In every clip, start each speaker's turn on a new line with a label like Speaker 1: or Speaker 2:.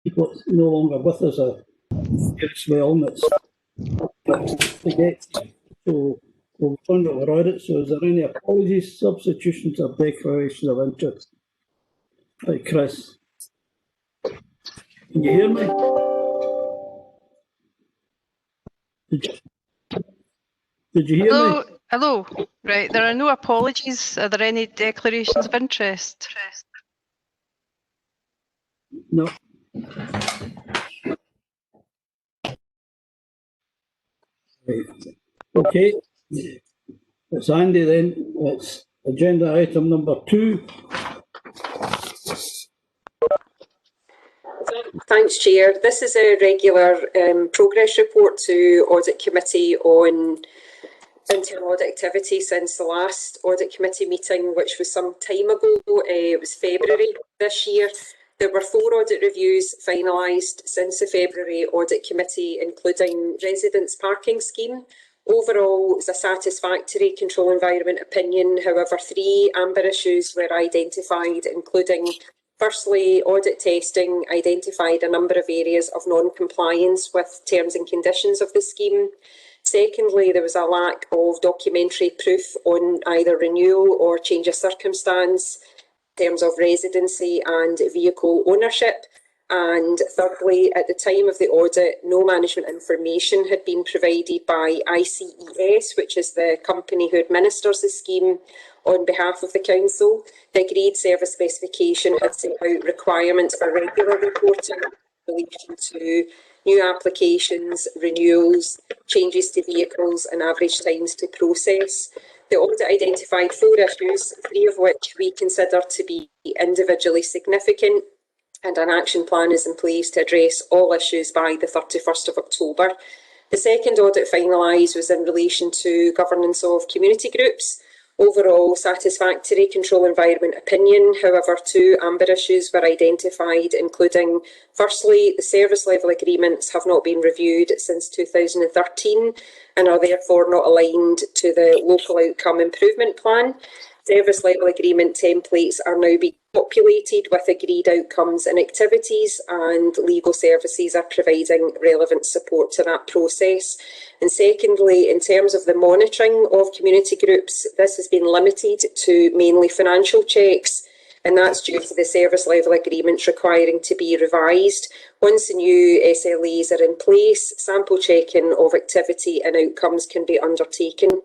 Speaker 1: people that's no longer with us are seriously ill and it's to get. So we'll fund our audit. So is there any apologies, substitutions or declarations of interest? Right, Chris. Can you hear me? Did you hear me?
Speaker 2: Hello. Right, there are no apologies. Are there any declarations of interest?
Speaker 1: No. Okay. It's Andy then. It's agenda item number 2.
Speaker 3: Thanks, Chair. This is a regular progress report to Audit Committee on internal audit activity since the last Audit Committee meeting, which was some time ago. It was February this year. There were 4 audit reviews finalised since the February Audit Committee, including residents' parking scheme. Overall, it was a satisfactory control environment opinion. However, 3 amber issues were identified, including, firstly, audit testing identified a number of areas of non-compliance with terms and conditions of the scheme. Secondly, there was a lack of documentary proof on either renewal or change of circumstance in terms of residency and vehicle ownership. And thirdly, at the time of the audit, no management information had been provided by ICES, which is the company who administers the scheme on behalf of the council. The agreed service specification had set out requirements for regular reporting in relation to new applications, renewals, changes to vehicles and average times to process. The audit identified 4 issues, 3 of which we consider to be individually significant, and an action plan is in place to address all issues by the 31st of October. The second audit finalised was in relation to governance of community groups. Overall, satisfactory control environment opinion. However, 2 amber issues were identified, including, firstly, the service level agreements have not been reviewed since 2013 and are therefore not aligned to the local outcome improvement plan. Service level agreement templates are now being populated with agreed outcomes and activities, and legal services are providing relevant support to that process. And secondly, in terms of the monitoring of community groups, this has been limited to mainly financial checks, and that's due to the service level agreements requiring to be revised. Once the new SLAs are in place, sample checking of activity and outcomes can be undertaken.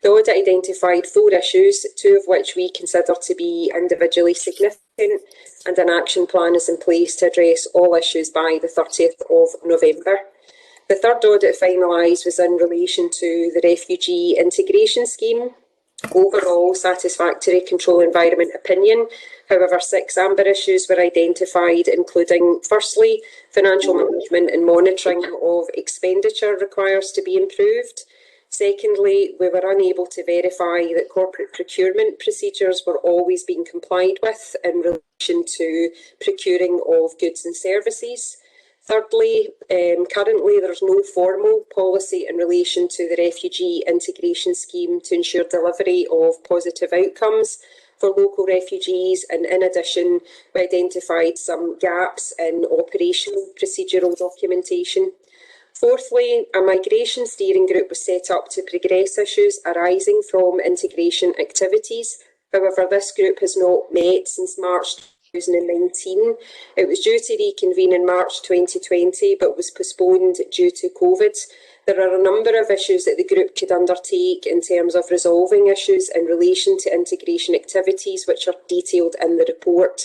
Speaker 3: The audit identified 4 issues, 2 of which we consider to be individually significant, and an action plan is in place to address all issues by the 30th of November. The third audit finalised was in relation to the Refugee Integration Scheme. Overall, satisfactory control environment opinion. However, 6 amber issues were identified, including, firstly, financial management and monitoring of expenditure requires to be improved. Secondly, we were unable to verify that corporate procurement procedures were always being complied with in relation to procuring of goods and services. Thirdly, currently there is no formal policy in relation to the Refugee Integration Scheme to ensure delivery of positive outcomes for local refugees, and in addition, we identified some gaps in operational procedural documentation. Fourthly, a migration steering group was set up to progress issues arising from integration activities. However, this group has not met since March 2019. It was due to reconvene in March 2020, but was postponed due to COVID. There are a number of issues that the group could undertake in terms of resolving issues in relation to integration activities, which are detailed in the report.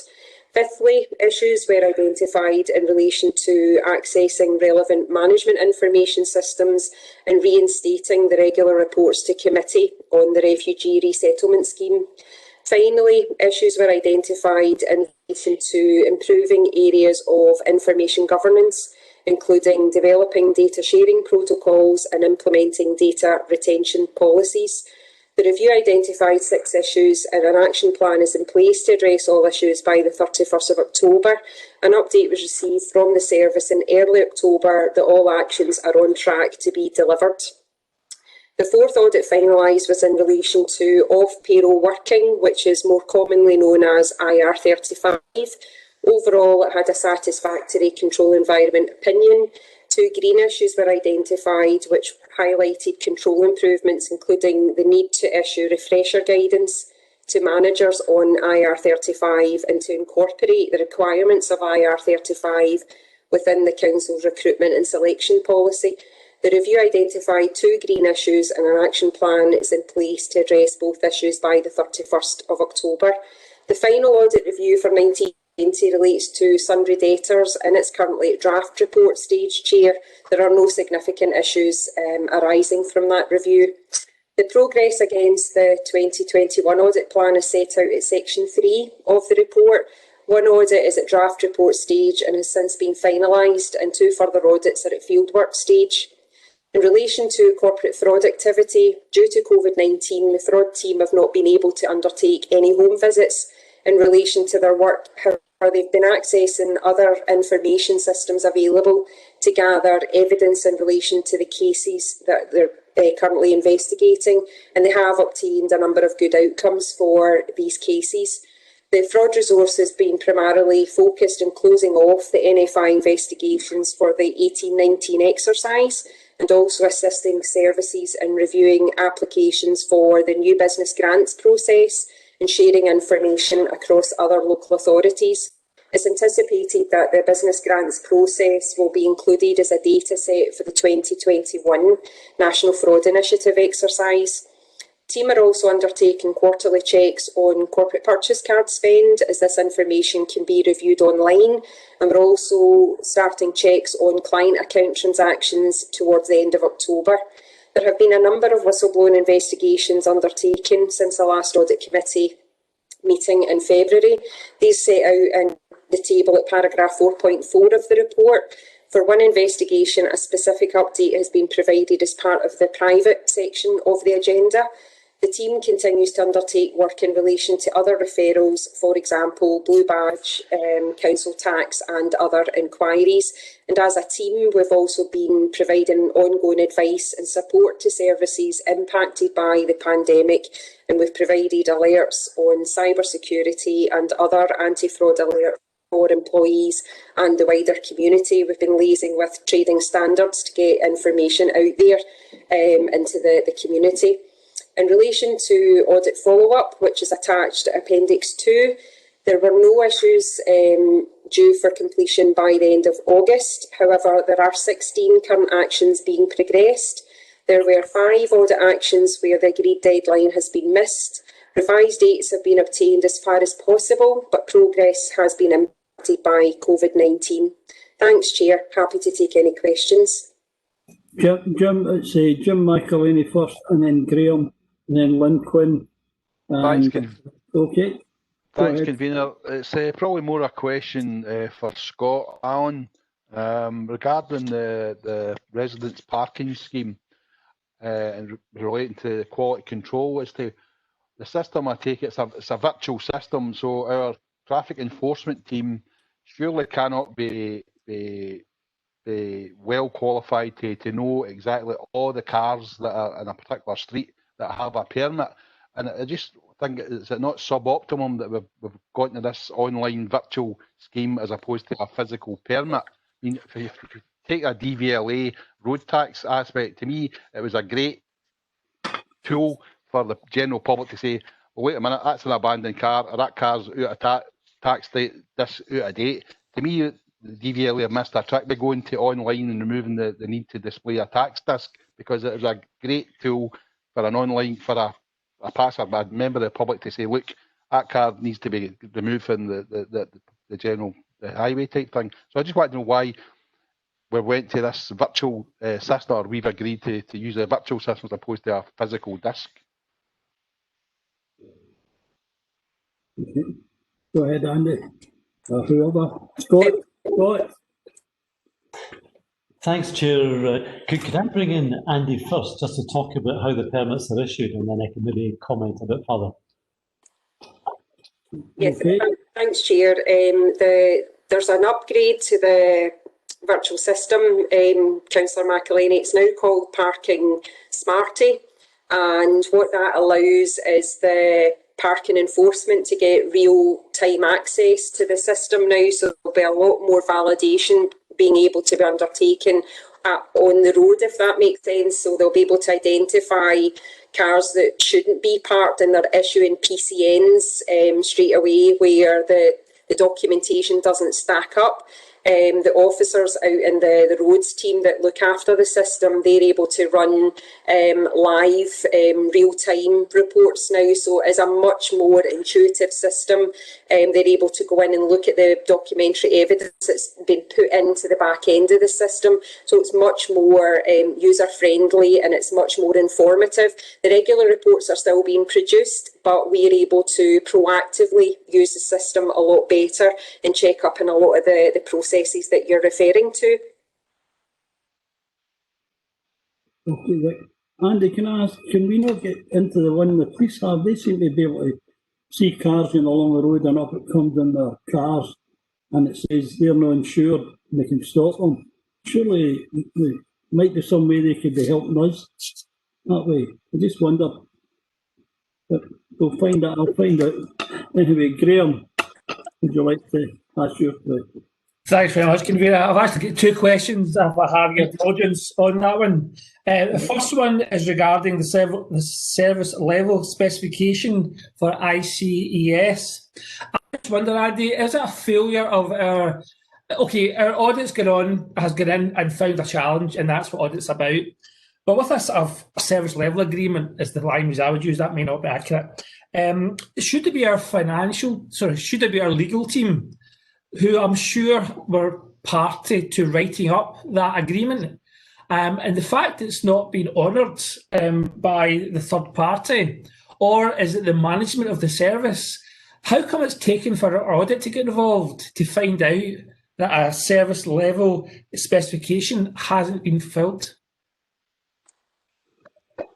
Speaker 3: Fifthly, issues were identified in relation to accessing relevant management information systems and reinstating the regular reports to committee on the refugee resettlement scheme. Finally, issues were identified in relation to improving areas of information governance, including developing data sharing protocols and implementing data retention policies. The review identified 6 issues, and an action plan is in place to address all issues by the 31st of October. An update was received from the service in early October that all actions are on track to be delivered. The 4th audit finalised was in relation to off-payroll working, which is more commonly known as IR35. Overall, it had a satisfactory control environment opinion. 2 green issues were identified, which highlighted control improvements, including the need to issue refresher guidance to managers on IR35 and to incorporate the requirements of IR35 within the Council's recruitment and selection policy. The review identified 2 green issues and an action plan is in place to address both issues by the 31st of October. The final audit review for 1920 relates to sundry debtors and it's currently at draft report stage, Chair. There are no significant issues arising from that review. The progress against the 2021 audit plan is set out at section 3 of the report. 1 audit is at draft report stage and has since been finalised, and 2 further audits are at fieldwork stage. In relation to corporate fraud activity, due to COVID-19, the fraud team have not been able to undertake any home visits in relation to their work. However, they've been accessing other information systems available to gather evidence in relation to the cases that they're currently investigating, and they have obtained a number of good outcomes for these cases. The fraud resource has been primarily focused on closing off the NFI investigations for the 18-19 exercise and also assisting services in reviewing applications for the new business grants process and sharing information across other local authorities. It's anticipated that the business grants process will be included as a data set for the 2021 National Fraud Initiative exercise. The team are also undertaking quarterly checks on corporate purchase card spend, as this information can be reviewed online, and we're also starting checks on client account transactions towards the end of October. There have been a number of whistleblowing investigations undertaken since the last Audit Committee meeting in February. These set out in the table at paragraph 4.4 of the report. For one investigation, a specific update has been provided as part of the private section of the agenda. The team continues to undertake work in relation to other referrals, for example, Blue Badge, council tax and other inquiries. And as a team, we've also been providing ongoing advice and support to services impacted by the pandemic, and we've provided alerts on cybersecurity and other anti-fraud alerts for employees and the wider community. We've been liaising with trading standards to get information out there into the community. In relation to audit follow-up, which is attached to Appendix 2, there were no issues due for completion by the end of August. However, there are 16 current actions being progressed. There were 5 audit actions where the agreed deadline has been missed. Revised dates have been obtained as far as possible, but progress has been impacted by COVID-19. Thanks, Chair. Happy to take any questions.
Speaker 1: Jim, it's Jim McElhaney first, and then Graham, and then Lynn Quinn.
Speaker 4: Thanks,
Speaker 1: okay.
Speaker 4: Thanks, Convener. It's probably more a question for Scott Allen regarding the residents' parking scheme and relating to quality control. As to the system, I take it it's a virtual system, so our traffic enforcement team surely cannot be well qualified to know exactly all the cars that are in a particular street that have a permit. And I just think, is it not suboptimum that we've got into this online virtual scheme as opposed to a physical permit? I mean, if you take a DVLA road tax aspect, to me, it was a great tool for the general public to say, well, wait a minute, that's an abandoned car, or that car's out of tax date, this out of date. To me, the DVLA have missed a trick by going to online and removing the need to display a tax disc, because it was a great tool for an online, for a passer, a member of the public to say, look, that car needs to be removed from the general highway type thing. So I just want to know why we went to this virtual system, or we've agreed to use a virtual system as opposed to a physical disc.
Speaker 1: Okay. Go ahead, Andy. Whoever. Scott.
Speaker 5: Thanks, Chair. Could I bring in Andy first, just to talk about how the permits are issued, and then I can maybe comment a bit further.
Speaker 3: Yes,
Speaker 1: okay.
Speaker 3: Thanks, Chair. There's an upgrade to the virtual system, Councillor McElhaney. It's now called Parking Smarty, and what that allows is the parking enforcement to get real-time access to the system now, so there'll be a lot more validation being able to be undertaken on the road, if that makes sense. So they'll be able to identify cars that shouldn't be parked, and they're issuing PCNs straight away where the documentation doesn't stack up. The officers out in the roads team that look after the system, they're able to run live real-time reports now, so it's a much more intuitive system. They're able to go in and look at the documentary evidence that's been put into the back end of the system, so it's much more user-friendly and it's much more informative. The regular reports are still being produced, but we're able to proactively use the system a lot better and check up on a lot of the processes that you're referring to.
Speaker 1: Okay, right. Andy, can I ask, can we not get into the one the police have? They seem to be able to see cars going along the road and up it comes in their cars and it says they're not insured and they can stop them. Surely there might be some way they could be helping us that way. I just wonder. But we'll find out. I'll find out. Anyway, Graham, would you like to ask your question?
Speaker 6: Thanks very much, Convener. I've actually got two questions, if I have your indulgence on that one. The first one is regarding the service level specification for ICES. I just wonder, Andy, is it a failure of our... Okay, our audit's has gone in and found a challenge, and that's what audit's about. But with a sort of service level agreement, is the language I would use, that may not be accurate. Should it be our should it be our legal team, who I'm sure were party to writing up that agreement? And the fact it's not been honoured by the third party, or is it the management of the service? How come it's taken for our audit to get involved to find out that a service level specification hasn't been fulfilled?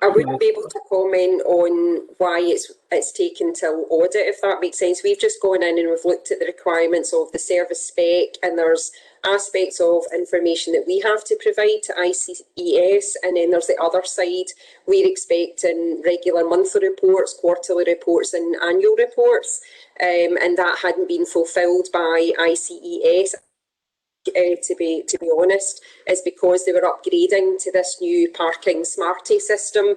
Speaker 3: I wouldn't be able to comment on why it's taken till audit, if that makes sense. We've just gone in and we've looked at the requirements of the service spec, and there's aspects of information that we have to provide to ICES, and then there's the other side. We're expecting regular monthly reports, quarterly reports and annual reports, and that hadn't been fulfilled by ICES. To be honest, is because they were upgrading to this new parking smarty system.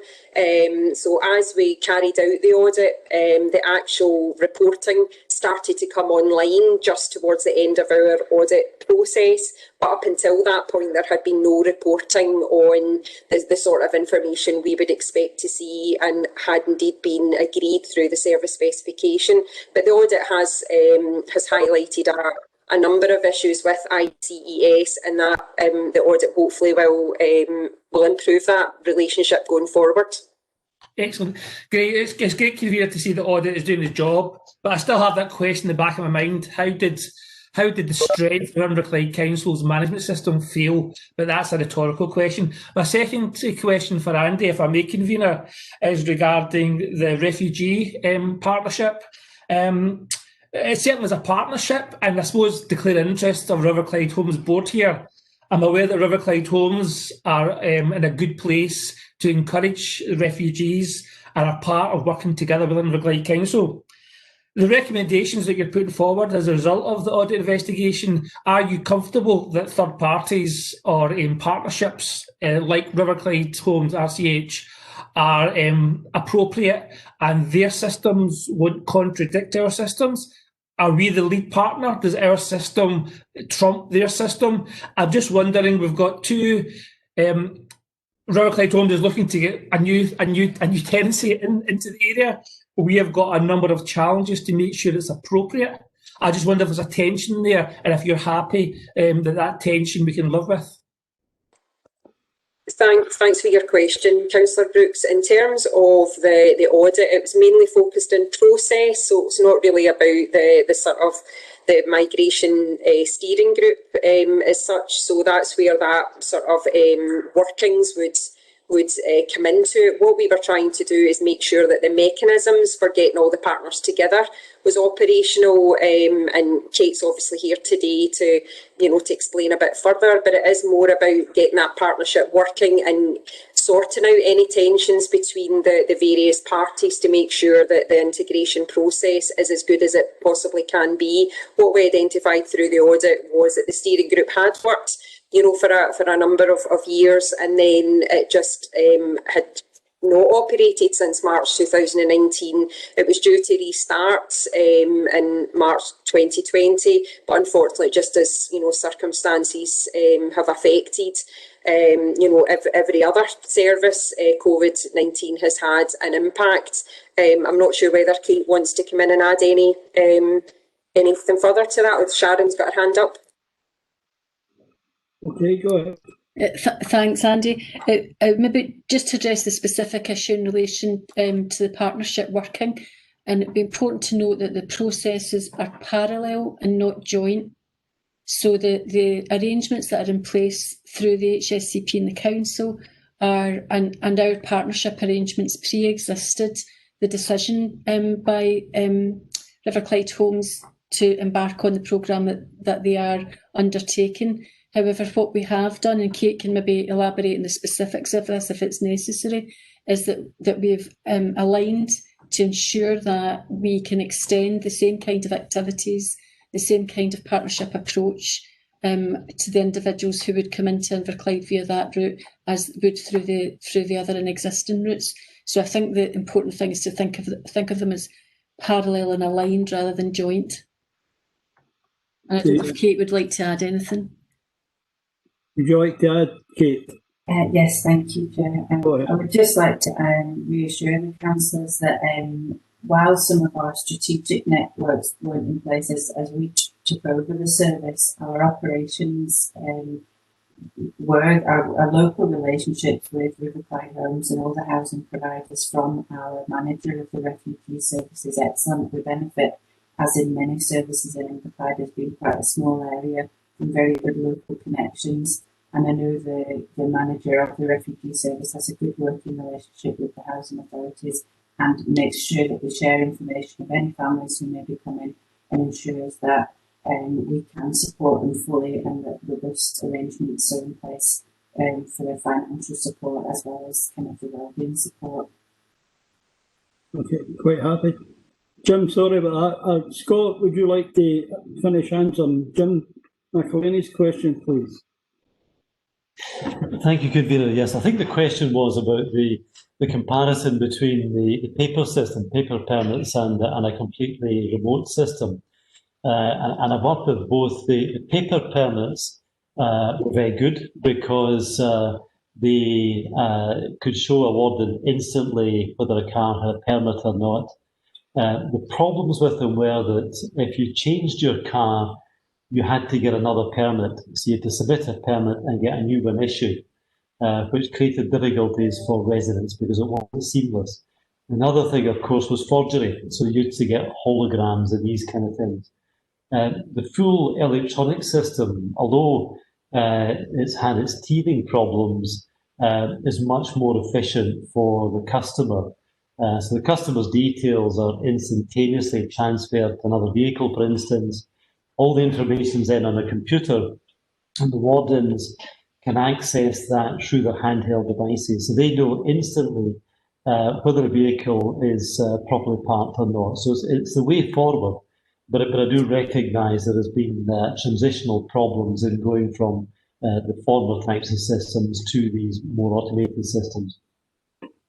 Speaker 3: So as we carried out the audit, the actual reporting started to come online just towards the end of our audit process. But up until that point, there had been no reporting on the sort of information we would expect to see, and had indeed been agreed through the service specification. But the audit has highlighted a number of issues with ICES, and that the audit hopefully will improve that relationship going forward.
Speaker 6: Excellent. Great. It's great, Convener, to see the audit is doing the job, but I still have that question in the back of my mind. How did the strength of Inverclyde Council's management system fail? But that's a rhetorical question. My second question for Andy, if I may, Convener, is regarding the refugee partnership. It certainly is a partnership, and I suppose declaring interest of Riverclyde Homes Board here. I'm aware that Riverclyde Homes are in a good place to encourage refugees and are part of working together with Inverclyde Council. The recommendations that you're putting forward as a result of the audit investigation, are you comfortable that third parties or partnerships like Riverclyde Homes, RCH, are appropriate and their systems won't contradict our systems? Are we the lead partner? Does our system trump their system? I'm just wondering, we've got two, Riverclyde Homes is looking to get a new tenancy into the area. We have got a number of challenges to make sure it's appropriate. I just wonder if there's a tension there, and if you're happy that tension we can live with.
Speaker 3: Thanks for your question, Councillor Brooks. In terms of the audit, it was mainly focused on process, so it's not really about the sort of the migration steering group as such. So that's where that sort of workings would come into it. What we were trying to do is make sure that the mechanisms for getting all the partners together was operational, and Kate's obviously here today to explain a bit further, but it is more about getting that partnership working and sorting out any tensions between the various parties to make sure that the integration process is as good as it possibly can be. What we identified through the audit was that the steering group had worked, for a number of years, and then it just had not operated since March 2019. It was due to restart in March 2020, but unfortunately, just as circumstances have affected every other service, COVID-19 has had an impact. I'm not sure whether Kate wants to come in and add anything further to that, or Sharon's got her hand up.
Speaker 1: Okay, go ahead.
Speaker 7: Thanks, Andy. Maybe just to address the specific issue in relation to the partnership working, and it'd be important to note that the processes are parallel and not joint. So the arrangements that are in place through the HSCP and the Council and our partnership arrangements pre-existed the decision by River Clyde Homes to embark on the programme that they are undertaking. However, what we have done, and Kate can maybe elaborate on the specifics of this if it's necessary, is that we've aligned to ensure that we can extend the same kind of activities, the same kind of partnership approach to the individuals who would come into Inverclyde via that route as would through the other and existing routes. So I think the important thing is to think of them as parallel and aligned rather than joint. And I don't know if Kate would like to add anything.
Speaker 1: Would you like to add, Kate?
Speaker 8: Yes, thank you, Chair. I would just like to reassure the councillors that while some of our strategic networks weren't in place as we took over the service, our operations were our local relationships with River Clyde Homes and all the housing providers from our manager of the refugee service is excellent. We benefit, as in many services in Inverclyde, has been quite a small area and very good local connections. And I know the manager of the refugee service has a good working relationship with the housing authorities and makes sure that we share information of any families who may be coming and ensures that we can support them fully and that robust arrangements are in place for their financial support as well as kind of the wellbeing support.
Speaker 1: Okay, quite happy. Jim, sorry about that. Scott, would you like to finish answering Jim McElhinney's question, please?
Speaker 5: Thank you, Convener. Yes, I think the question was about the comparison between the paper system, paper permits, and a completely remote system. And I've worked with both. The paper permits were very good because they could show a warden instantly whether a car had a permit or not. The problems with them were that if you changed your car, you had to get another permit. So you had to submit a permit and get a new one issued, which created difficulties for residents because it wasn't seamless. Another thing, of course, was forgery. So you used to get holograms and these kind of things. The full electronic system, although it's had its teething problems, is much more efficient for the customer. So the customer's details are instantaneously transferred to another vehicle, for instance. All the information's in on a computer, and the wardens can access that through their handheld devices. So they know instantly whether a vehicle is properly parked or not. So it's the way forward. But I do recognise there has been transitional problems in going from the former types of systems to these more automated systems.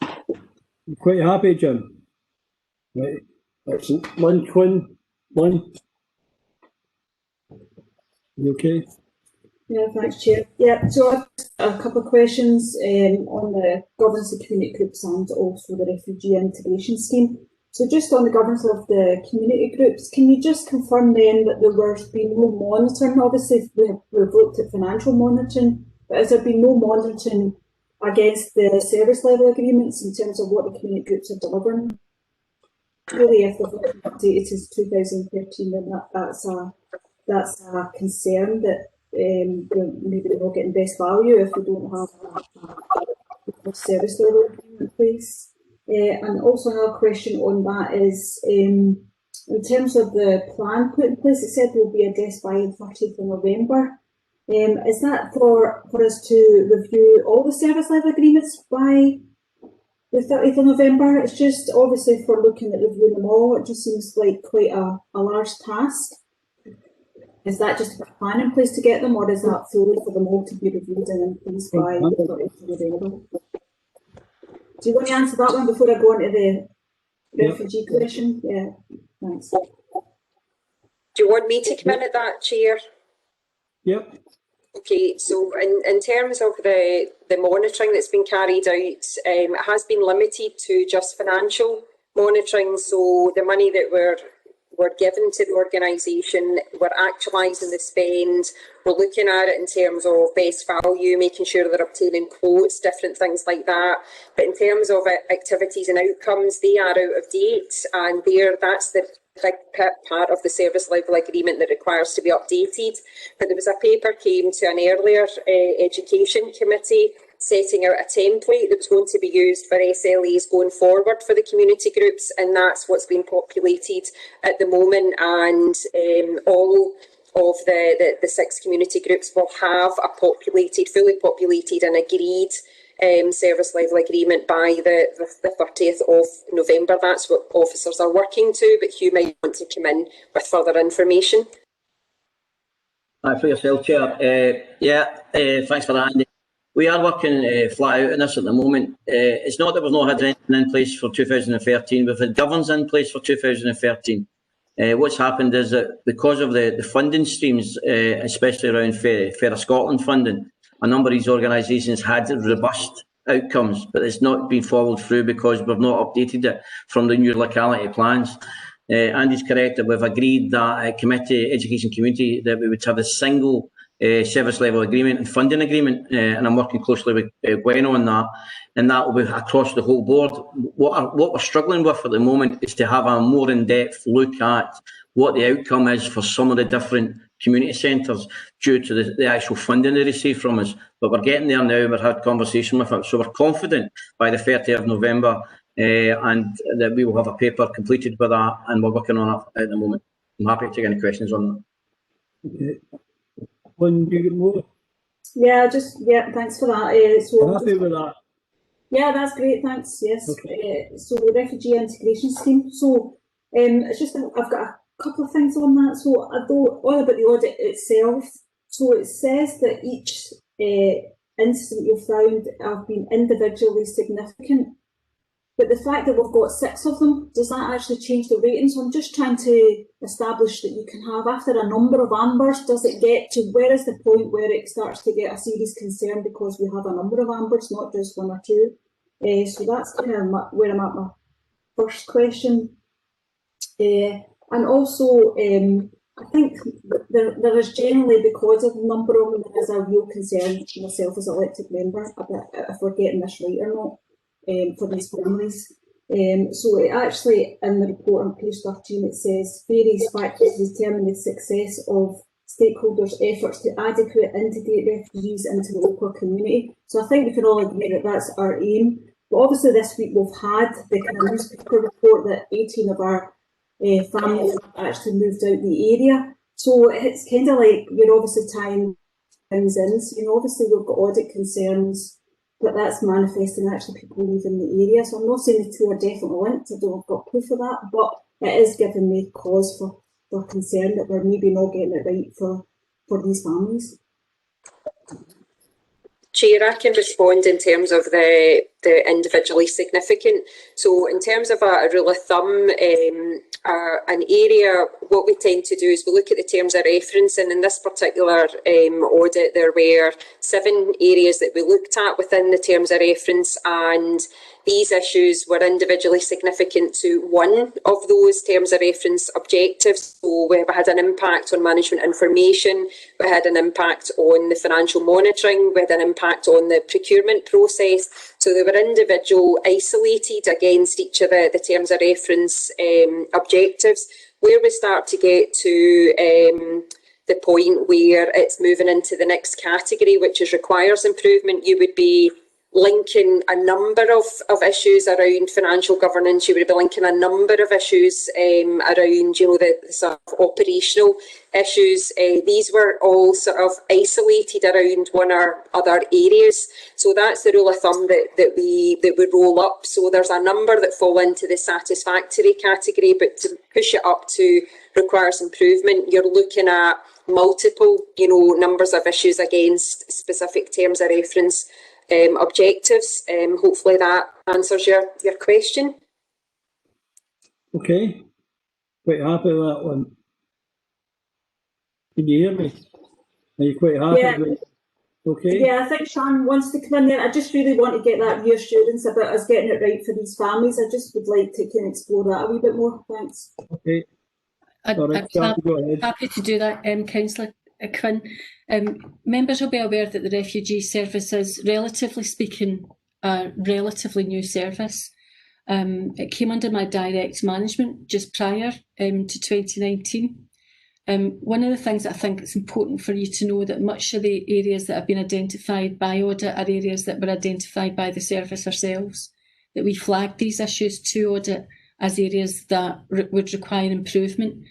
Speaker 1: I'm quite happy, Jim. Right. Excellent. Lynn Quinn. Lynn? You okay?
Speaker 9: Yeah, thanks, Chair. Yeah, so I've a couple of questions on the governance of community groups and also the refugee integration scheme. So just on the governance of the community groups, can you just confirm then that there has been no monitoring? Obviously, we've looked at financial monitoring, but has there been no monitoring against the service level agreements in terms of what the community groups are delivering? Really, if they've not been updated since 2013, then that's a concern that maybe they're not getting best value if we don't have a service level agreement in place. And also another question on that is, in terms of the plan put in place, it said there will be a desk by the 30th of November. Is that for us to review all the service level agreements by the 30th of November? It's just obviously if we're looking at reviewing them all, it just seems like quite a large task. Is that just a plan in place to get them, or is that fully for them all to be reviewed and in place by the 30th of November? Do you want to answer that one before I go on to the refugee question? Yeah, thanks.
Speaker 3: Do you want me to come in at that, Chair?
Speaker 1: Yep.
Speaker 3: Okay, so in terms of the monitoring that's been carried out, it has been limited to just financial monitoring. So the money that we're given to the organisation, we're actualising the spend, we're looking at it in terms of best value, making sure they're obtaining quotes, different things like that. But in terms of activities and outcomes, they are out of date, and that's the big part of the service level agreement that requires to be updated. But there was a paper came to an earlier education committee setting out a template that was going to be used for SLAs going forward for the community groups, and that's what's been populated at the moment. And all of the 6 community groups will have a fully populated and agreed service level agreement by the 30th of November. That's what officers are working to, but Hugh might want to come in with further information.
Speaker 10: Hi, for yourself, Chair. Thanks for that, Andy. We are working flat out on this at the moment. It's not that we've not had anything in place for 2013. We've had governance in place for 2013. What's happened is that because of the funding streams, especially around Fairer Scotland funding, a number of these organisations had robust outcomes, but it's not been followed through because we've not updated it from the new locality plans. Andy's correct that we've agreed that education community, that we would have a single service level agreement and funding agreement, and I'm working closely with Gwen on that, and that will be across the whole board. What we're struggling with at the moment is to have a more in-depth look at what the outcome is for some of the different community centres due to the actual funding they receive from us. But we're getting there now, we've had conversation with it, so we're confident by the 30th of November and that we will have a paper completed with that, and we're working on it at the moment. I'm happy to take any questions on that.
Speaker 1: Okay. When you get more?
Speaker 9: Thanks for that.
Speaker 1: I'm happy with that.
Speaker 9: Yeah, that's great, thanks. Yes.
Speaker 1: Okay.
Speaker 9: So the refugee integration scheme. So it's just I've got a couple of things on that. So all about the audit itself. So it says that each incident you found have been individually significant. But the fact that we've got 6 of them, does that actually change the rating? So I'm just trying to establish that you can have, after a number of ambers, does it get to, where is the point where it starts to get a serious concern because we have a number of ambers, not just 1 or 2? So that's kind of where I'm at my first question. And also, I think there is generally, because of the number of them, there is a real concern myself as an elected member about if we're getting this right or not. For these families. So it actually, in the report on page 13, it says various factors determine the success of stakeholders' efforts to adequately integrate refugees into the local community. So I think we can all agree that that's our aim. But obviously this week we've had the kind of newspaper report that 18 of our families have actually moved out the area. So it's kind of like we're obviously tying things in. So, obviously we've got audit concerns, but that's manifesting actually people leaving the area. So I'm not saying the 2 are definitely linked, I don't have got proof of that, but it is giving me cause for concern that we're maybe not getting it right for these families.
Speaker 3: Chair, I can respond in terms of the individually significant. So in terms of a rule of thumb, an area, what we tend to do is we look at the terms of reference, and in this particular audit there were 7 areas that we looked at within the terms of reference, and these issues were individually significant to 1 of those terms of reference objectives. So we had an impact on management information, we had an impact on the financial monitoring, we had an impact on the procurement process. So they were individual, isolated against each of the terms of reference objectives. Where we start to get to the point where it's moving into the next category, which is requires improvement, you would be linking a number of issues around financial governance. You would be linking a number of issues around, you know, the sort of operational issues. These were all sort of isolated around one or other areas. So that's the rule of thumb that we roll up. So there's a number that fall into the satisfactory category, but to push it up to requires improvement, you're looking at multiple, you know, numbers of issues against specific terms of reference objectives. Hopefully that answers your question.
Speaker 1: Okay, quite happy with that one. Can you hear me? Are you quite happy?
Speaker 9: Yeah.
Speaker 1: With it? Okay.
Speaker 9: Yeah, I think Sharon wants to come in there. I just really want to get that reassurance about us getting it right for these families. I just would like to kind of explore that a wee bit more. Thanks.
Speaker 1: Okay. All right, Sharon, go ahead.
Speaker 7: Happy to do that, Councillor Quinn. Members will be aware that the refugee service is, relatively speaking, a relatively new service. It came under my direct management just prior to 2019. One of the things that I think it's important for you to know that much of the areas that have been identified by audit are areas that were identified by the service ourselves, that we flagged these issues to audit as areas that would require improvement.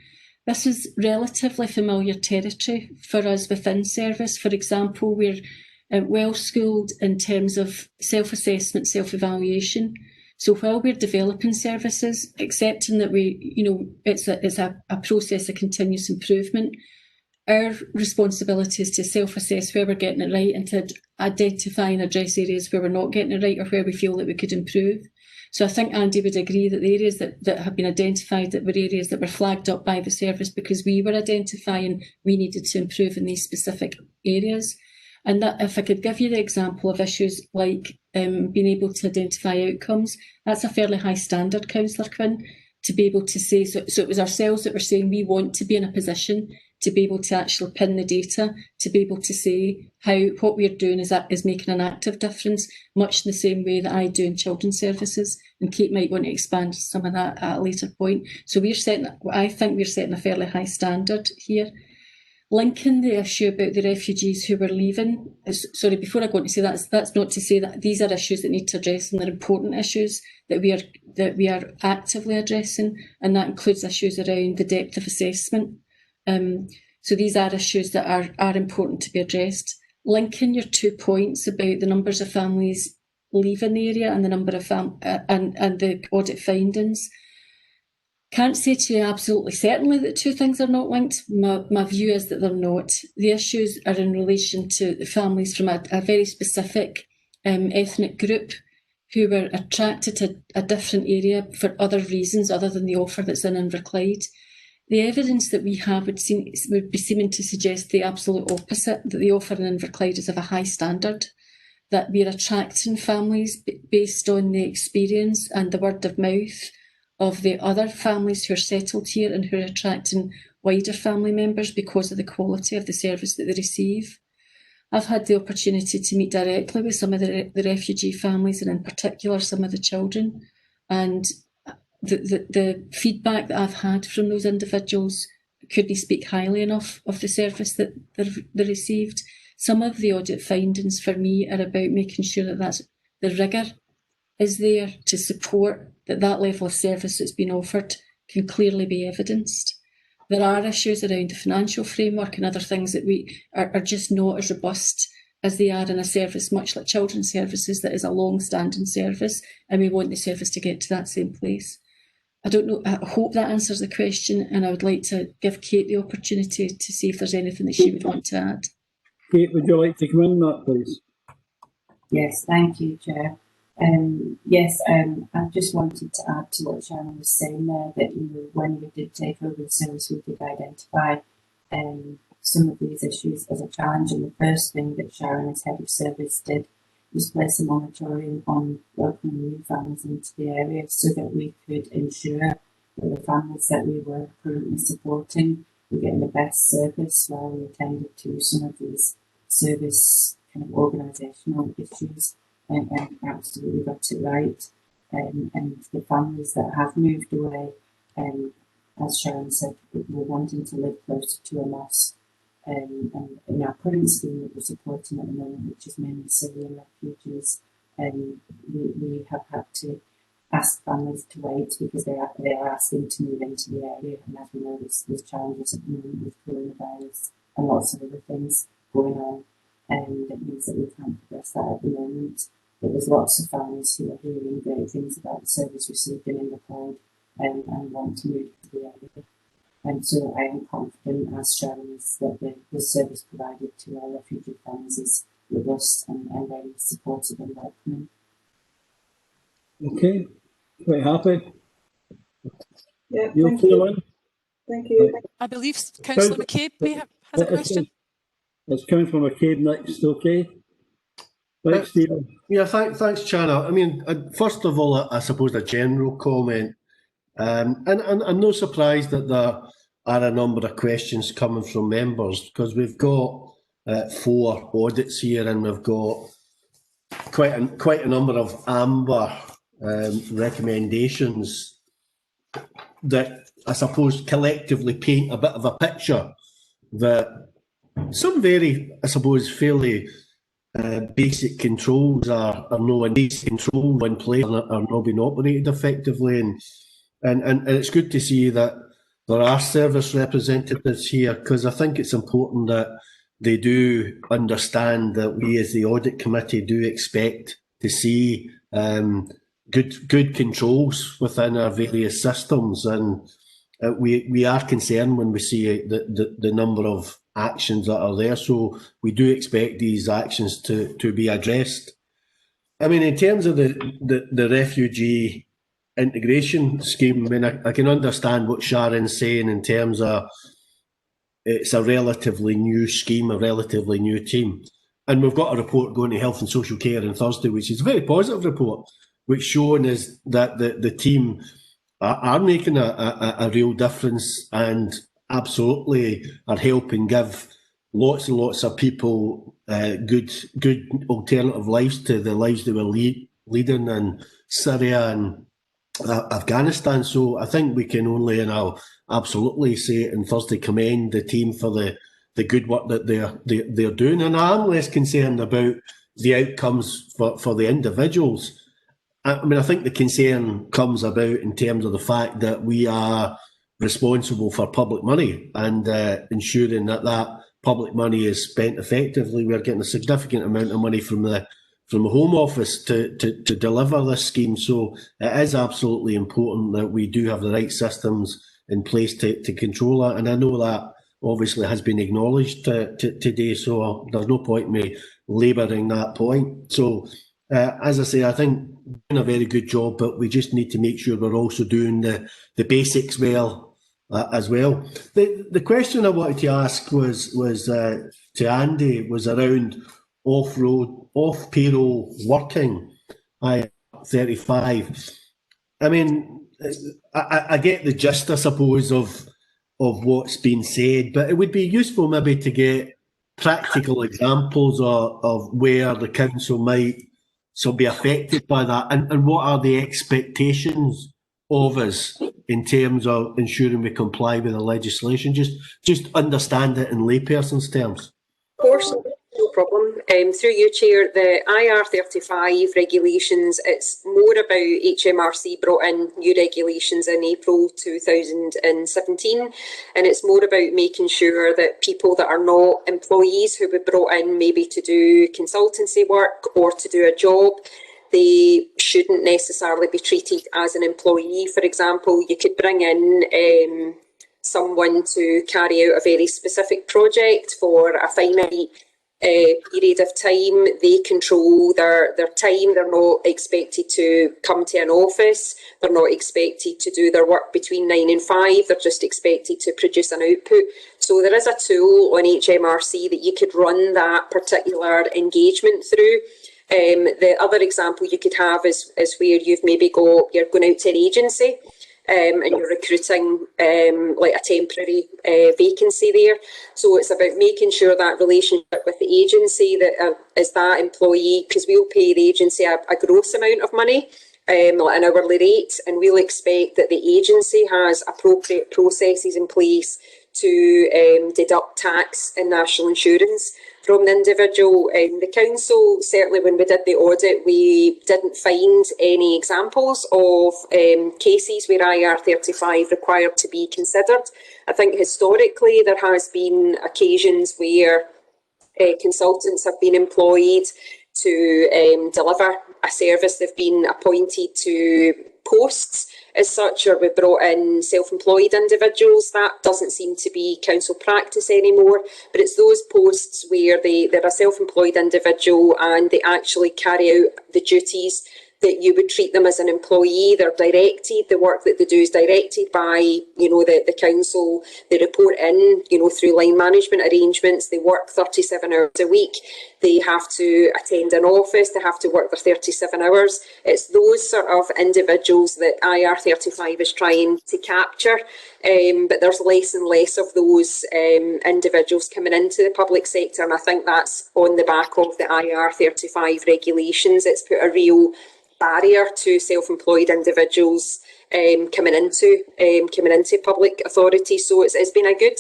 Speaker 7: This is relatively familiar territory for us within service. For example, we're well schooled in terms of self-assessment, self-evaluation. So while we're developing services, accepting that it's a process of continuous improvement, our responsibility is to self-assess where we're getting it right and to identify and address areas where we're not getting it right or where we feel that we could improve. So I think Andy would agree that the areas that have been identified that were areas that were flagged up by the service because we were identifying we needed to improve in these specific areas. And that, if I could give you the example of issues like being able to identify outcomes, that's a fairly high standard, Councillor Quinn, to be able to say, so it was ourselves that were saying we want to be in a position to be able to actually pin the data, to be able to say how what we're doing is making an active difference, much in the same way that I do in children's services. And Kate might want to expand some of that at a later point. So I think we're setting a fairly high standard here. Linking the issue about the refugees who were leaving, sorry, before I go on to say that's not to say that these are issues that need to address and they're important issues that we are actively addressing, and that includes issues around the depth of assessment. So these are issues that are important to be addressed. Linking your 2 points about the numbers of families leaving the area and the number of and the audit findings. Can't say to you absolutely certainly that two things are not linked. My view is that they're not. The issues are in relation to the families from a very specific ethnic group who were attracted to a different area for other reasons other than the offer that's in Inverclyde. The evidence that we have would be seeming to suggest the absolute opposite, that the offer in Inverclyde is of a high standard, that we're attracting families based on the experience and the word of mouth of the other families who are settled here and who are attracting wider family members because of the quality of the service that they receive. I've had the opportunity to meet directly with some of the refugee families and in particular some of the children, and the feedback that I've had from those individuals couldn't speak highly enough of the service that they received. Some of the audit findings for me are about making sure that the rigour is there to support that level of service that's been offered can clearly be evidenced. There are issues around the financial framework and other things that we are just not as robust as they are in a service much like children's services that is a long-standing service, and we want the service to get to that same place. I don't know, I hope that answers the question, and I would like to give Kate the opportunity to see if there's anything that she would want to add.
Speaker 1: Kate, would you like to come in that, please?
Speaker 8: Yes, thank you, Chair. I just wanted to add to what Sharon was saying there, that when we did take over the service, we did identify some of these issues as a challenge, and the first thing that Sharon as head of service did was place a moratorium on welcoming new families into the area so that we could ensure that the families that we were currently supporting were getting the best service while we attended to some of these service kind of organisational issues. And absolutely got it right. And the families that have moved away, as Sharon said, we're wanting to live closer to a mosque. And in our current scheme that we're supporting at the moment, which is mainly Syrian refugees, we have had to ask families to wait because they are asking to move into the area, and as we know, there's challenges at the moment with coronavirus and lots of other things going on, and that means that we can't progress that at the moment. But there's lots of families who are hearing great things about the service received in McLeod and want to move to the area. And so I am confident, as Sharon is, that the service provided to our refugee families is robust and very supportive and welcoming.
Speaker 1: Okay, quite happy.
Speaker 9: Yeah,
Speaker 1: You
Speaker 9: thank
Speaker 1: okay,
Speaker 9: you.
Speaker 1: Lynn?
Speaker 9: Thank you.
Speaker 11: I believe Councillor McCabe has a question.
Speaker 1: It's coming from McCabe next, okay? Right, Stephen.
Speaker 12: Yeah, thanks, Chana. I mean, first of all, I suppose a general comment. And I'm no surprised that there are a number of questions coming from members, because we've got 4 audits here, and we've got quite a number of amber recommendations that I suppose collectively paint a bit of a picture that some very, I suppose, fairly basic controls are no, and these controls in place are not being operated effectively, and it's good to see that there are service representatives here, because I think it's important that they do understand that we as the audit committee do expect to see good controls within our various systems, and we are concerned when we see the number of actions that are there, so we do expect these actions to be addressed. I mean, in terms of the refugee integration scheme, I mean, I can understand what Sharon's saying in terms of it's a relatively new scheme, a relatively new team. And we've got a report going to Health and Social Care on Thursday, which is a very positive report, which showing is that the team are making a real difference and absolutely are helping give lots and lots of people good alternative lives to the lives they were leading in Syria and Afghanistan. So I think we can only, and I'll absolutely say it on Thursday, commend the team for the good work that they're doing. And I'm less concerned about the outcomes for the individuals. I mean, I think the concern comes about in terms of the fact that we are responsible for public money and ensuring that public money is spent effectively. We're getting a significant amount of money from the Home Office to deliver this scheme. So it is absolutely important that we do have the right systems in place to control that. And I know that obviously has been acknowledged today, so there's no point in me labouring that point. So as I say, I think we're doing a very good job, but we just need to make sure we're also doing the basics well as well. The question I wanted to ask was to Andy was around off-payroll working. 35. I mean, I get the gist, I suppose, of what's been said, but it would be useful maybe to get practical examples of where the council might be affected by that, and what are the expectations of us in terms of ensuring we comply with the legislation. Just understand it in layperson's terms.
Speaker 3: Of course, no problem. Through you, Chair, the IR35 regulations, it's more about HMRC brought in new regulations in April 2017, and it's more about making sure that people that are not employees who were brought in maybe to do consultancy work or to do a job, they shouldn't necessarily be treated as an employee. For example, you could bring in someone to carry out a very specific project for a finite period of time. They control their time. They're not expected to come to an office. They're not expected to do their work between 9 and 5. They're just expected to produce an output. So there is a tool on HMRC that you could run that particular engagement through. The other example you could have is where you've maybe you're going out to an agency and you're recruiting like a temporary vacancy there. So it's about making sure that relationship with the agency that is that employee, because we'll pay the agency a gross amount of money, like an hourly rate, and we'll expect that the agency has appropriate processes in place to deduct tax and national insurance from the individual. The council, certainly when we did the audit, we didn't find any examples of cases where IR35 required to be considered. I think historically there has been occasions where consultants have been employed to deliver a service. They've been appointed to posts as such, or we brought in self-employed individuals. That doesn't seem to be council practice anymore, but it's those posts where they're a self-employed individual and they actually carry out the duties that you would treat them as an employee. They're directed, the work that they do is directed by, the council. They report in, through line management arrangements. They work 37 hours a week. They have to attend an office. They have to work their 37 hours. It's those sort of individuals that IR35 is trying to capture. But there's less and less of those individuals coming into the public sector. And I think that's on the back of the IR35 regulations. It's put a real barrier to self-employed individuals coming into public authority. So it's been a good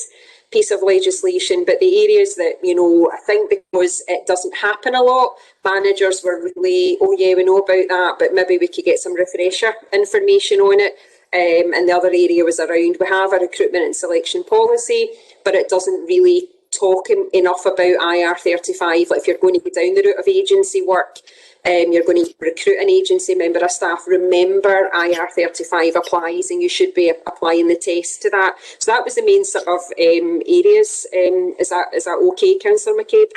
Speaker 3: piece of legislation, but the areas that, I think because it doesn't happen a lot, managers were really, oh yeah, we know about that, but maybe we could get some refresher information on it. And the other area was around, we have a recruitment and selection policy, but it doesn't really talk enough about IR35. Like if you're going to go down the route of agency work, you're going to recruit an agency member of staff, remember IR35 applies and you should be applying the test to that. So that was the main sort of areas. Is that okay, Councillor McCabe?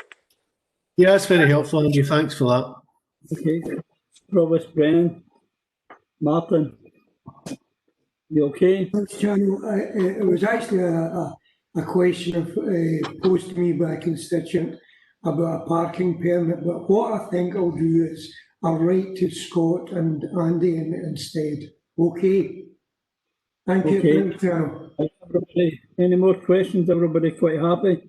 Speaker 12: Yeah, that's very helpful, Angie. Thanks for that.
Speaker 1: Okay. Provost Brennan. Martin. You okay?
Speaker 13: Thanks, Channel. It was actually a question posed to me by a constituent about a parking permit, but what I think I'll do is I'll write to Scott and Andy instead. Okay? Thank you.
Speaker 1: Okay. Everybody, any more questions? Everybody quite happy?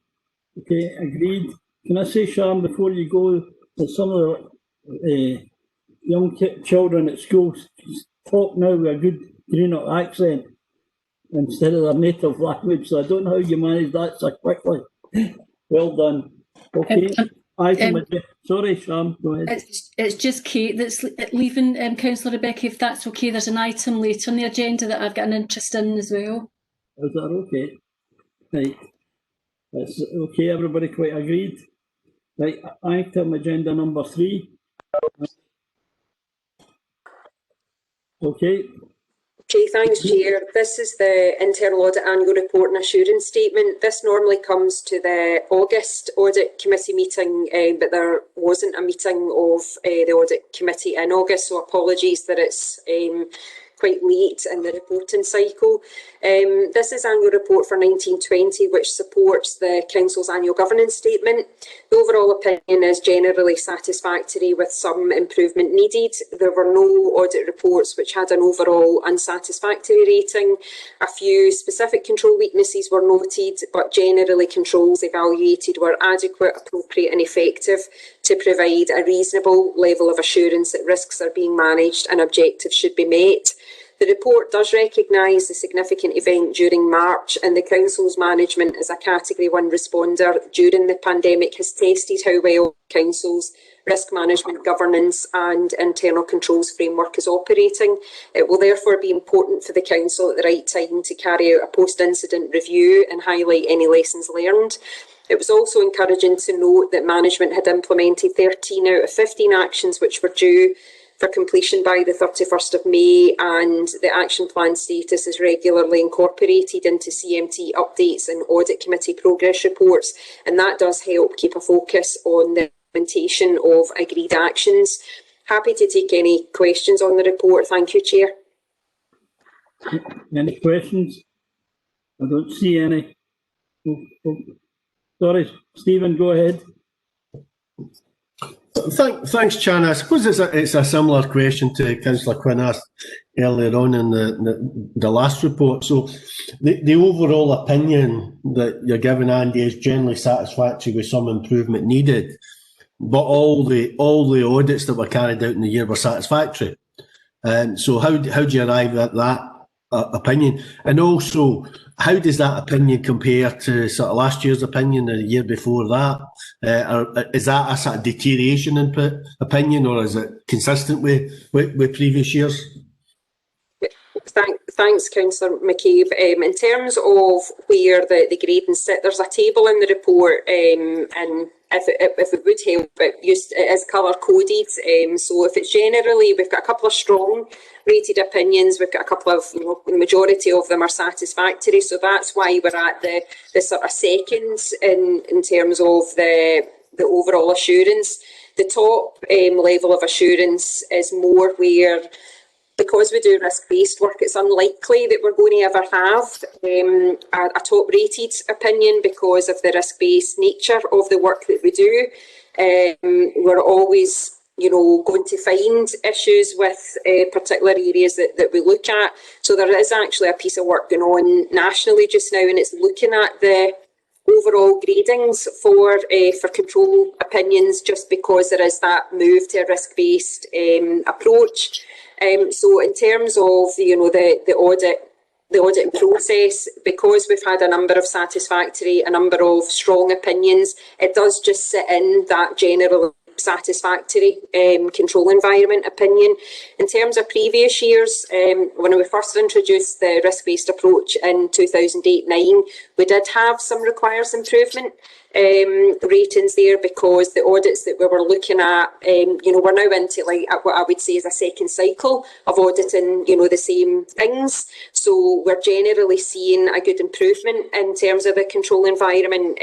Speaker 1: Okay, agreed. Can I say, Sharon, before you go, that some of the young children at school talk now with a good Greenock accent instead of their native language, so I don't know how you manage that so quickly. Well done. Okay. Sorry, Sharon, go ahead.
Speaker 7: It's just Kate that's leaving, Councillor Rebecca, if that's okay. There's an item later on the agenda that I've got an interest in as well.
Speaker 1: Is that okay? Right. That's okay, everybody quite agreed. Right, item agenda number 3. Okay.
Speaker 3: Okay, thanks, Chair. This is the Internal Audit Annual Report and Assurance Statement. This normally comes to the August Audit Committee meeting, but there wasn't a meeting of the Audit Committee in August, so apologies that it's quite late in the reporting cycle. This is Annual Report for 1920, which supports the Council's Annual Governance Statement. The overall opinion is generally satisfactory with some improvement needed. There were no audit reports which had an overall unsatisfactory rating. A few specific control weaknesses were noted, but generally controls evaluated were adequate, appropriate and effective to provide a reasonable level of assurance that risks are being managed and objectives should be met. The report does recognise the significant event during March, and the Council's management as a Category 1 responder during the pandemic has tested how well the Council's risk management, governance and internal controls framework is operating. It will therefore be important for the Council at the right time to carry out a post-incident review and highlight any lessons learned. It was also encouraging to note that management had implemented 13 out of 15 actions which were due for completion by the 31st of May, and the action plan status is regularly incorporated into CMT updates and audit committee progress reports, and that does help keep a focus on the implementation of agreed actions. Happy to take any questions on the report. Thank you, Chair.
Speaker 1: Any questions? I don't see any. Sorry, Stephen, go ahead.
Speaker 12: Thanks, Chan. I suppose it's a similar question to Councillor Quinn asked earlier on in the last report. So the overall opinion that you're giving, Andy, is generally satisfactory with some improvement needed, but all the audits that were carried out in the year were satisfactory. So how do you arrive at that opinion? And also, how does that opinion compare to sort of last year's opinion, the year before that? Is that a sort of deterioration in opinion, or is it consistent with previous years?
Speaker 3: Thanks, Councillor McCabe. In terms of where the grading sit, there's a table in the report, and if it would help, it is colour coded. So if it's generally, we've got a couple of strong rated opinions, we've got a couple of, the majority of them are satisfactory. So that's why we're at the sort of seconds in terms of the overall assurance. The top level of assurance is more where, because we do risk-based work, it's unlikely that we're going to ever have a top-rated opinion because of the risk-based nature of the work that we do. We're always, going to find issues with particular areas that we look at. So there is actually a piece of work going on nationally just now, and it's looking at the overall gradings for control opinions, just because there is that move to a risk-based approach. So in terms of the audit process, because we've had a number of satisfactory, a number of strong opinions, it does just sit in that general satisfactory control environment opinion. In terms of previous years, when we first introduced the risk-based approach in 2008-9, we did have some requires improvement ratings there, because the audits that we were looking at, we're now into what I would say is a second cycle of auditing, the same things. So we're generally seeing a good improvement in terms of the control environment.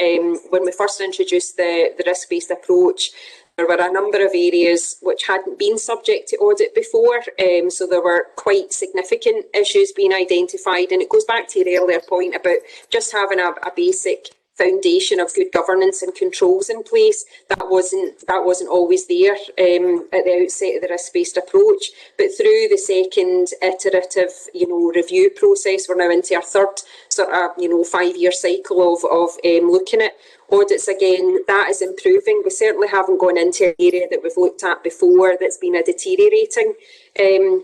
Speaker 3: When we first introduced the risk-based approach, there were a number of areas which hadn't been subject to audit before, so there were quite significant issues being identified, and it goes back to your earlier point about just having a basic foundation of good governance and controls in place. That wasn't always there at the outset of the risk-based approach, but through the second iterative review process, we're now into our third sort of 5-year cycle of looking at audits again. That is improving. We certainly haven't gone into an area that we've looked at before that's been a deteriorating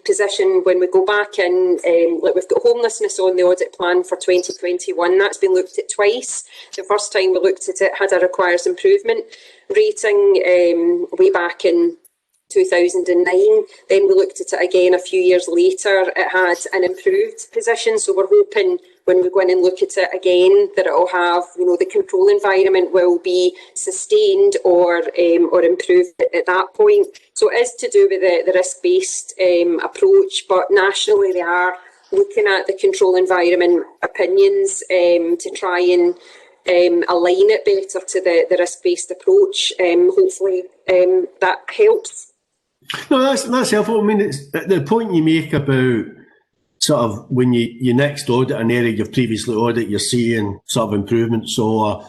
Speaker 3: position. When we go back in, we've got homelessness on the audit plan for 2021. That's been looked at twice. The first time we looked at it had a requires improvement rating way back in 2009. Then we looked at it again a few years later. It had an improved position. So we're hoping when we go in and look at it again that it will have, the control environment will be sustained or improved at that point. So it is to do with the risk-based approach, but nationally they are looking at the control environment opinions to try and align it better to the risk-based approach. Hopefully that helps.
Speaker 12: No, that's helpful. I mean, it's the point you make about sort of when you next audit an area you've previously audited, you're seeing sort of improvements or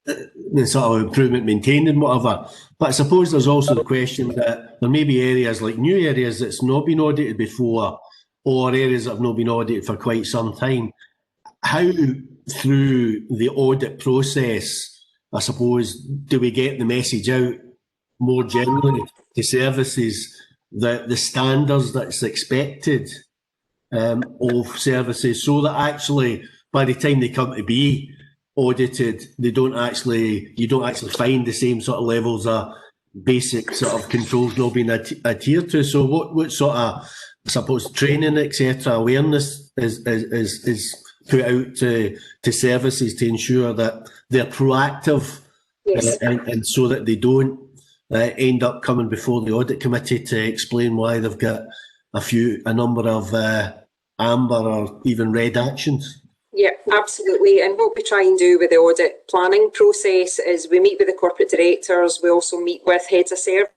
Speaker 12: the sort of improvement maintained and whatever. But I suppose there's also the question that there may be areas like new areas that's not been audited before, or areas that have not been audited for quite some time. How through the audit process, I suppose, do we get the message out more generally to services that the standards that's expected of services, so that actually by the time they come to be audited, you don't actually find the same sort of levels of basic sort of controls not being adhered to? So what sort of, I suppose, training, etc., awareness is put out to services to ensure that they're proactive? Yes. And so that they don't end up coming before the audit committee to explain why they've got a number of amber or even red actions.
Speaker 3: Yeah, absolutely. And what we try and do with the audit planning process is we meet with the corporate directors, we also meet with heads of service.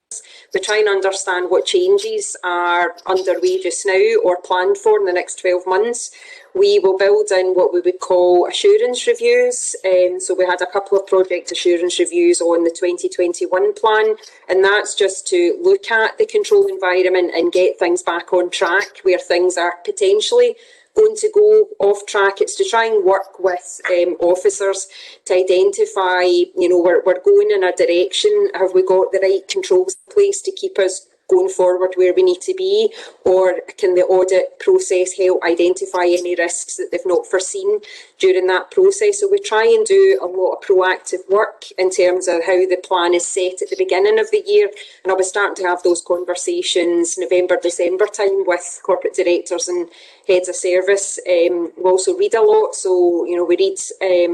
Speaker 3: We try and understand what changes are underway just now or planned for in the next 12 months. We will build in what we would call assurance reviews. So we had a couple of project assurance reviews on the 2021 plan, and that's just to look at the control environment and get things back on track where things are potentially going to go off track. It's to try and work with officers to identify, we're going in a direction. Have we got the right controls in place to keep us going forward where we need to be, or can the audit process help identify any risks that they've not foreseen during that process? So we try and do a lot of proactive work in terms of how the plan is set at the beginning of the year, and I'll be starting to have those conversations November, December time with corporate directors and heads of service. We also read a lot, so we read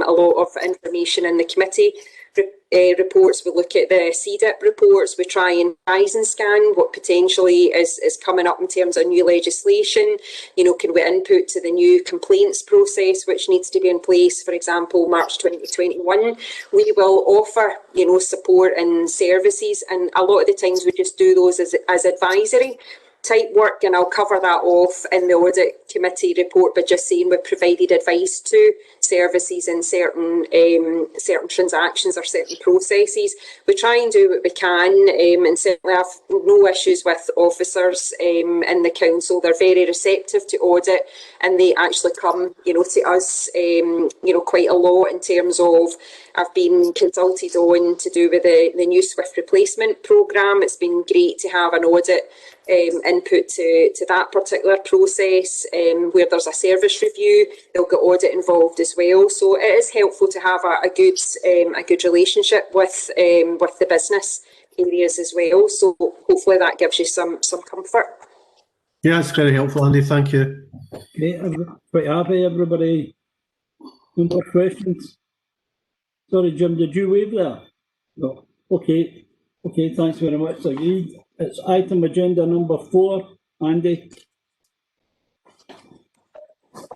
Speaker 3: a lot of information in the committee reports. We look at the CDIP reports. We try and rise and scan what potentially is coming up in terms of new legislation. Can we input to the new complaints process which needs to be in place, for example, March 2021. We will offer support and services, and a lot of the times we just do those as advisory type work, and I'll cover that off in the audit committee report by just saying we've provided advice to services in certain transactions or certain processes. We try and do what we can, and certainly have no issues with officers in the council. They're very receptive to audit, and they actually come to us quite a lot in terms of, I've been consulted on to do with the new Swift replacement programme. It's been great to have an audit input to that particular process. Where there's a service review, they'll get audit involved as well. So it is helpful to have a good relationship with the business areas as well. So hopefully that gives you some comfort.
Speaker 12: Yeah, that's very helpful, Andy. Thank you.
Speaker 1: Okay, I'm quite happy. Everybody, no more questions? Sorry, Jim, did you wave there? No. Okay. Okay, thanks very much. Agreed. It's item agenda number 4. Andy.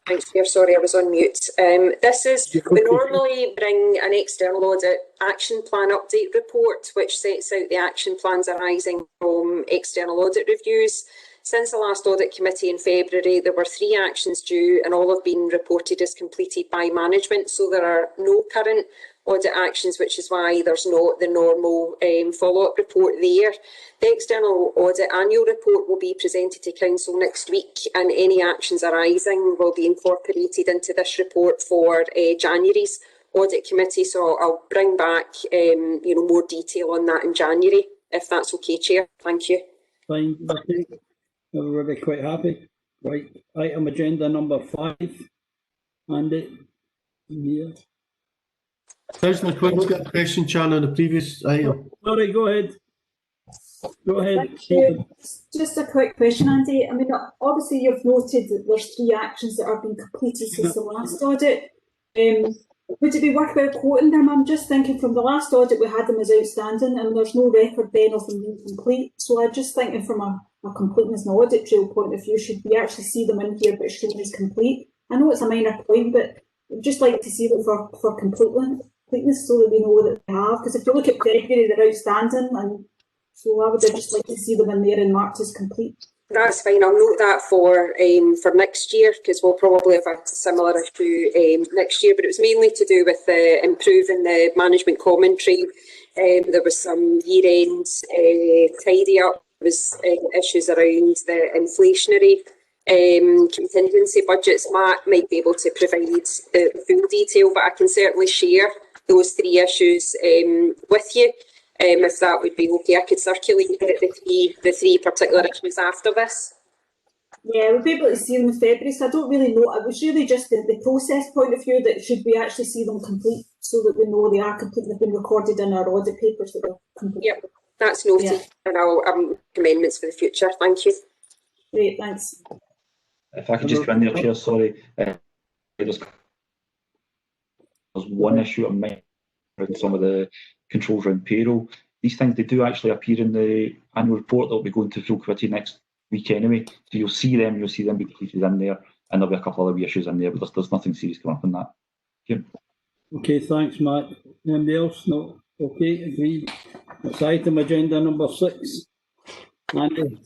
Speaker 3: Thanks, Chair. Sorry, I was on mute. We normally bring an external audit action plan update report, which sets out the action plans arising from external audit reviews. Since the last audit committee in February, there were 3 actions due, and all have been reported as completed by management. So there are no current audit actions, which is why there's not the normal follow-up report there. The external audit annual report will be presented to Council next week, and any actions arising will be incorporated into this report for January's audit committee. So I'll bring back more detail on that in January, if that's okay, Chair. Thank you.
Speaker 1: Fine. Okay. Everybody quite happy? Right. Item agenda number 5. Andy. Here.
Speaker 12: Councillor Quinn's got a question, Chan, on the previous item.
Speaker 1: Sorry, go ahead. Go ahead.
Speaker 9: Thank you. Just a quick question, Andy. I mean, obviously you've noted that there's 3 actions that have been completed since the last audit. Would it be worthwhile quoting them? I'm just thinking from the last audit we had them as outstanding, and there's no record then of them being complete. So I'm just thinking from a completeness and audit trail point of view, should we actually see them in here but shown as complete? I know it's a minor point, but I'd just like to see them for completeness so that we know that they have. Because if you look at February, they're outstanding, and so I would just like to see them in there and marked as complete.
Speaker 3: That's fine. I'll note that for next year, because we'll probably have a similar issue next year. But it was mainly to do with improving the management commentary. There was some year-end tidy up. There was issues around the inflationary contingency budgets. Matt might be able to provide the full detail, but I can certainly share those 3 issues with you. If that would be okay, I could circulate the three particular issues after this.
Speaker 9: Yeah, we'll be able to see them in February, so I don't really know. It was really just the process point of view, that should we actually see them complete so that we know they are complete, they've been recorded in our audit papers that they're complete.
Speaker 3: Yep, that's noted, and I'll make amendments for the future. Thank you.
Speaker 9: Great, thanks.
Speaker 14: If I could just go in there, Chair, sorry. There's one issue on my around some of the controls around payroll. These things, they do actually appear in the annual report that will be going to full committee next week anyway. So you'll see them be completed in there, and there'll be a couple of other issues in there, but there's nothing serious coming up in that. Jim.
Speaker 1: Okay, thanks, Matt. Anybody else? No. Okay, agreed. It's item agenda number 6. Andy.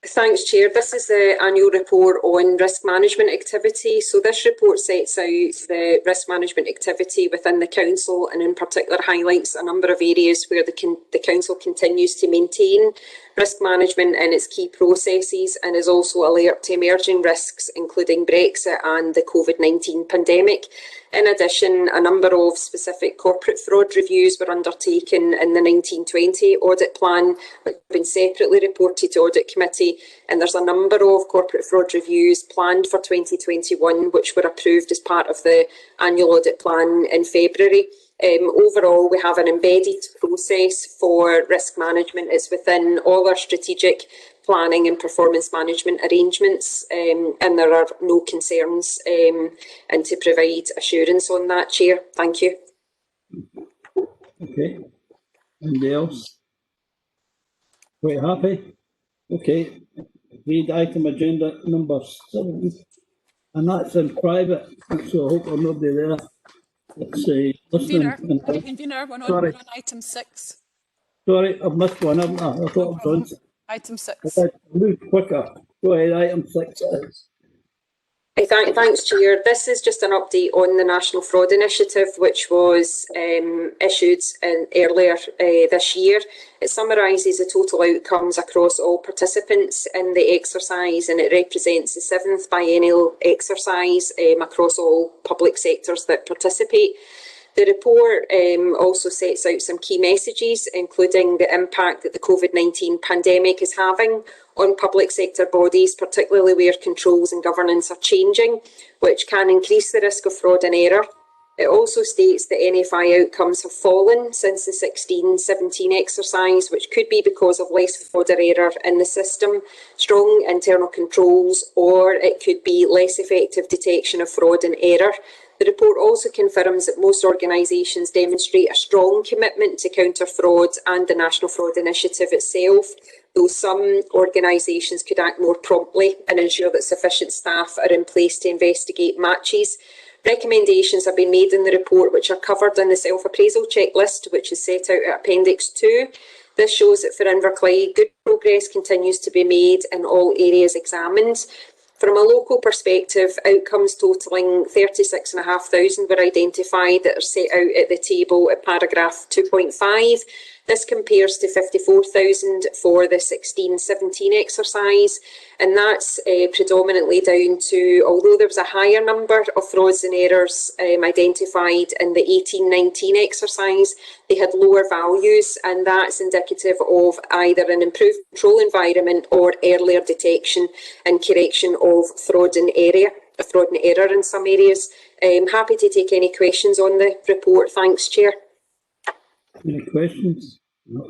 Speaker 3: Thanks, Chair. This is the annual report on risk management activity. So this report sets out the risk management activity within the Council, and in particular highlights a number of areas where the Council continues to maintain risk management in its key processes, and is also alert to emerging risks, including Brexit and the COVID-19 pandemic. In addition, a number of specific corporate fraud reviews were undertaken in the 1920 audit plan, which have been separately reported to Audit Committee, and there's a number of corporate fraud reviews planned for 2021, which were approved as part of the annual audit plan in February. Overall, we have an embedded process for risk management. It's within all our strategic planning and performance management arrangements, and there are no concerns, and to provide assurance on that, Chair. Thank you.
Speaker 1: Okay. Anybody else? Quite happy? Okay. Read item agenda number 7, and that's in private, so I hope there's nobody there. Let's listening.
Speaker 11: Convener, we're on item 6.
Speaker 1: Sorry, I've missed one, haven't I? I thought I was on.
Speaker 11: Item 6.
Speaker 1: Move quicker. Go ahead, item 6.
Speaker 3: Thanks, Chair. This is just an update on the National Fraud Initiative, which was issued earlier this year. It summarises the total outcomes across all participants in the exercise, and it represents the 7th biennial exercise across all public sectors that participate. The report also sets out some key messages, including the impact that the COVID-19 pandemic is having on public sector bodies, particularly where controls and governance are changing, which can increase the risk of fraud and error. It also states that NFI outcomes have fallen since the 16-17 exercise, which could be because of less fraud or error in the system, strong internal controls, or it could be less effective detection of fraud and error. The report also confirms that most organisations demonstrate a strong commitment to counter fraud and the National Fraud Initiative itself, though some organisations could act more promptly and ensure that sufficient staff are in place to investigate matches. Recommendations have been made in the report which are covered in the self-appraisal checklist, which is set out at Appendix 2. This shows that for Inverclyde, good progress continues to be made in all areas examined. From a local perspective, outcomes totalling 36,500 were identified that are set out at the table at paragraph 2.5. This compares to 54,000 for the 16-17 exercise, and that's predominantly down to, although there was a higher number of frauds and errors identified in the 18-19 exercise, they had lower values, and that's indicative of either an improved control environment or earlier detection and correction of fraud and error in some areas. I'm happy to take any questions on the report. Thanks, Chair.
Speaker 1: Any questions? No.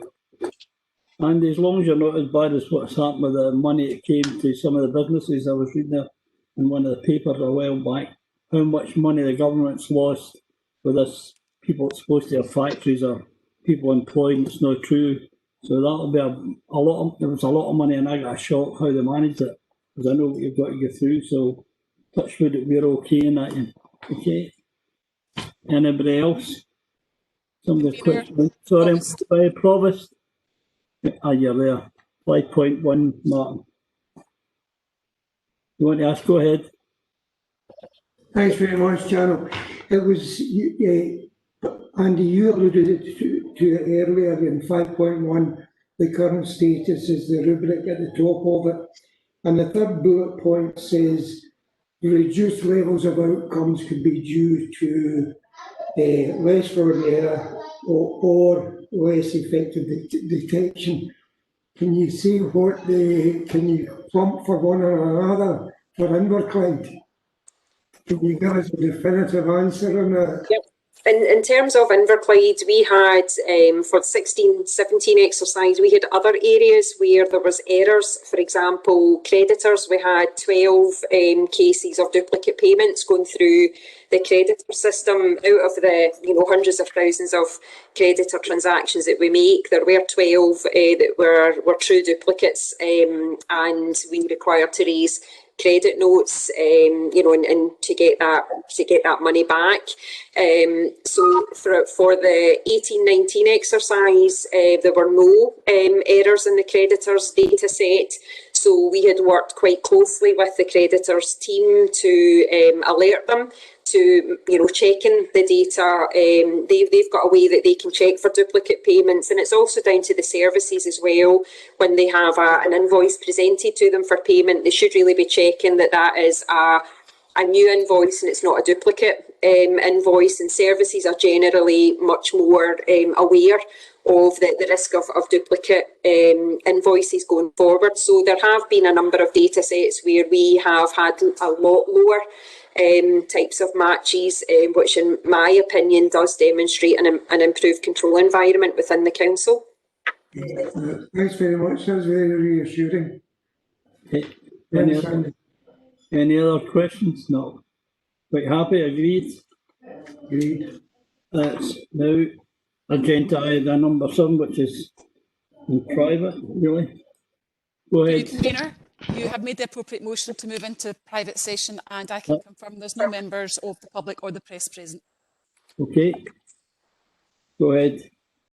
Speaker 1: And as long as you're not as bad as what's happened with the money that came to some of the businesses, I was reading there in one of the papers a while back, how much money the government's lost with this, people supposed to have factories or people employed, and it's not true. So that'll be a lot of, there was a lot of money, and I got a shock how they managed it, because I know what you've got to go through, so touch wood that we're okay in that. Okay. Anybody else? Some of the questions. Sorry, Provost. Ah, you're there. 5.1, Martin. You want to ask? Go ahead.
Speaker 13: Thanks very much, Channel. It was, Andy, you alluded to it earlier in 5.1, the current status is the rubric at the top of it. And the third bullet point says reduced levels of outcomes could be due to less fraud and error or less effective detection. Can you see what can you plump for one or another for Inverclyde? Can you give us a definitive answer on that?
Speaker 3: Yep. In terms of Inverclyde, we had, for the 16-17 exercise, we had other areas where there was errors. For example, creditors, we had 12 cases of duplicate payments going through the creditor system. Out of the hundreds of thousands of creditor transactions that we make, there were 12 that were true duplicates, and we required to raise credit notes, and to get that money back. So for the 18-19 exercise, there were no errors in the creditors' data set. So we had worked quite closely with the creditors' team to alert them to checking the data. They've got a way that they can check for duplicate payments, and it's also down to the services as well. When they have an invoice presented to them for payment, they should really be checking that is a a new invoice and it's not a duplicate invoice, and services are generally much more aware of the risk of duplicate invoices going forward. So there have been a number of data sets where we have had a lot lower types of matches, which in my opinion does demonstrate an improved control environment within the council.
Speaker 13: Thanks very much. That's very reassuring.
Speaker 1: Any other questions? No. Quite happy, agreed? Agreed. That's now agenda item number 7, which is in private, really. Go ahead.
Speaker 11: Convener, you have made the appropriate motion to move into private session, and I can confirm there's no members of the public or the press present.
Speaker 1: Okay. Go ahead.